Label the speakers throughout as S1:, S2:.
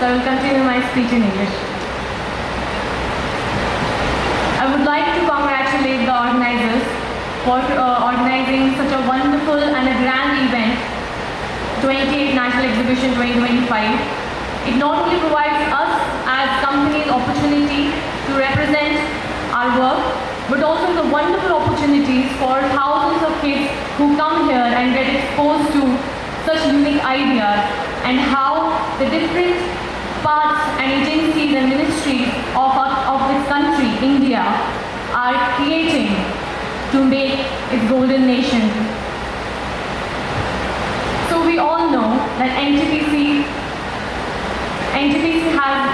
S1: so I will continue my speech in English. I would like to congratulate the organizers for organizing such a wonderful and a grand event, 28th National Exhibition 2025. It not only provides us as companies opportunity to represent our work, but also the wonderful opportunities for thousands of kids who come here and get exposed to such unique ideas and how the different parts and agencies and ministries of this country, India, are creating to make its golden nation. So we all know that NTPC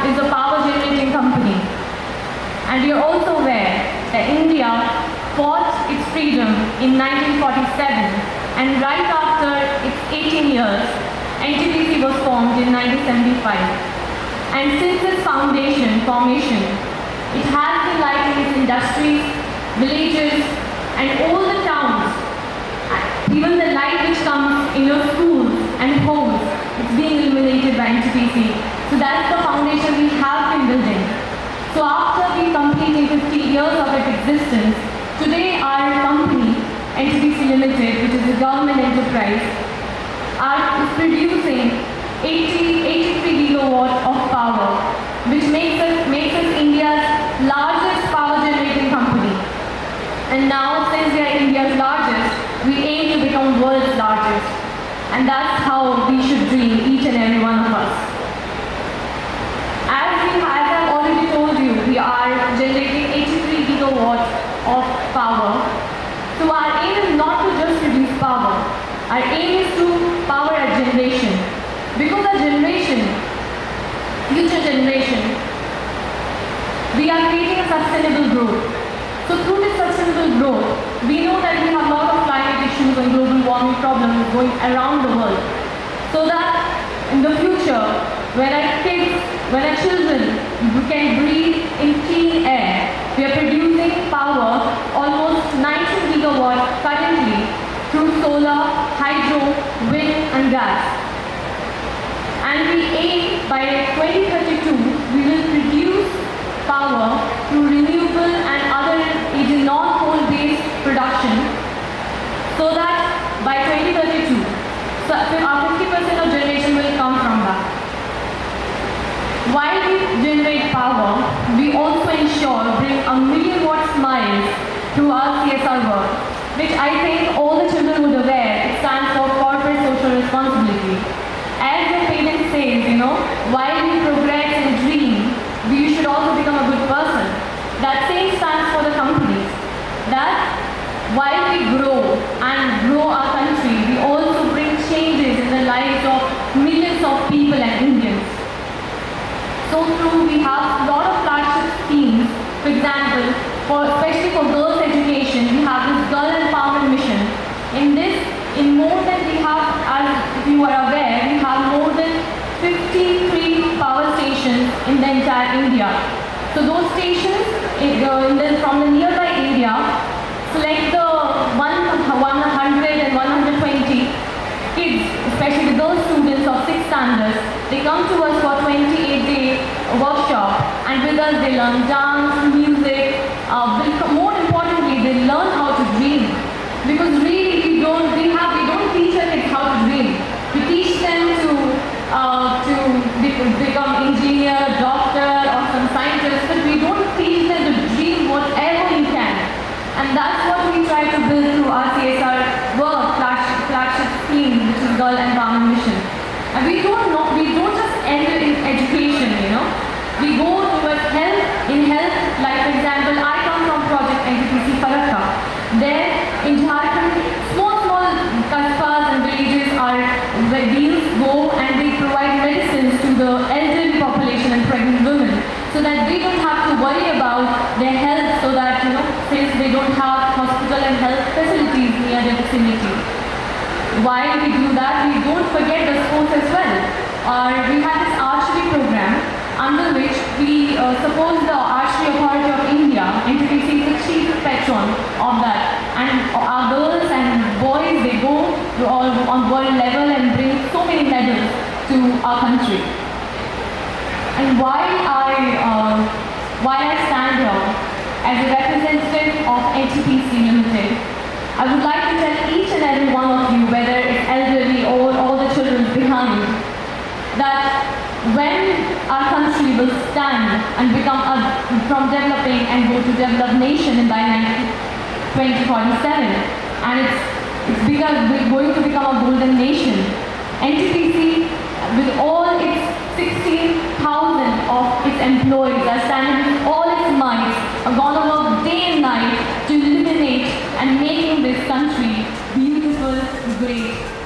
S1: is a power generating company, and we are also aware that India fought its freedom in 1947, and right after its 18 years, NTPC was formed in 1975. And since its formation, it has been lighting its industries, villages, and all the towns. Even the light which comes in your schools and homes, it's being illuminated by NTPC. So that's the foundation we have been building. So after we completing 50 years of its existence, today our company, NTPC Ltd, which is a government enterprise, is producing 83 gigawatt of power, which makes us India's largest power generating company. And now, since we are India's largest, we aim to become world's largest. And that's how we should dream, each and every one of us. As I've already told you, we are generating 83 gigawatt of power. So our aim is not to just produce power. Our aim is to power a generation. Because our generation, future generation, we are creating a sustainable growth. So through this sustainable growth, we know that we have a lot of climate issues and global warming problems going around the world. So that in the future, when our children can breathe in clean air, we are producing power almost 19 gigawatt currently through solar, hydro, wind and gas. And we aim by 2032, we will produce power through renewable and other non-coal-based production, so that by 2032, so our 50% of generation will come from that. While we generate power, we also bring a million watt smiles through our CSR work, which I think all the children would aware, it stands for corporate social responsibility. As the parent says, while we progress and dream, we should also become a good person. That same stands for the companies. That while we grow and grow our country, we also bring changes in the lives of millions of people and Indians. So through we have a lot of flagship schemes. For example, especially for girls' education, we have this Girl Empowerment Mission. As you are aware, we have more than 53 power stations in the entire India. So those stations from the nearby area select the 100 and 120 kids, especially the girl students of 6th standards. They come to us for 28-day workshop, and with us they learn dance, music, more importantly they learn how to dream. Because really we don't teach our kids how to dream. We teach them to become engineer, doctor or some scientist, but we don't teach them to dream whatever you can. And that's what we try to build through our CSR work, flagship scheme, which is Girl Empowerment Mission. And we don't just end in education, We go towards health. In health, like for example, I come from Project NTPC Kolkata. There in Jharkhand, small kasbas and villages are where these go and they provide medicines to the elderly population and pregnant women, so that they don't have to worry about their health, so that since they don't have hospital and health facilities near their vicinity. While we do that, we don't forget the sports as well. We have this archery program under which we suppose the Archery Authority of India, NTPC, is the chief patron of that. And our girls and boys, they go on world level and bring so many medals to our country. And while I stand here as a representative of NTPC Ltd, I would like to tell each and every one of you, whether it's elderly or all the children behind, that when our country will stand and become from developing and go to developed nation by 2047, and it's going to become a golden nation, NTPC, with all its 16,000 of its employees, are standing with all its might, are going to work day and night to eliminate and making this country beautiful, great.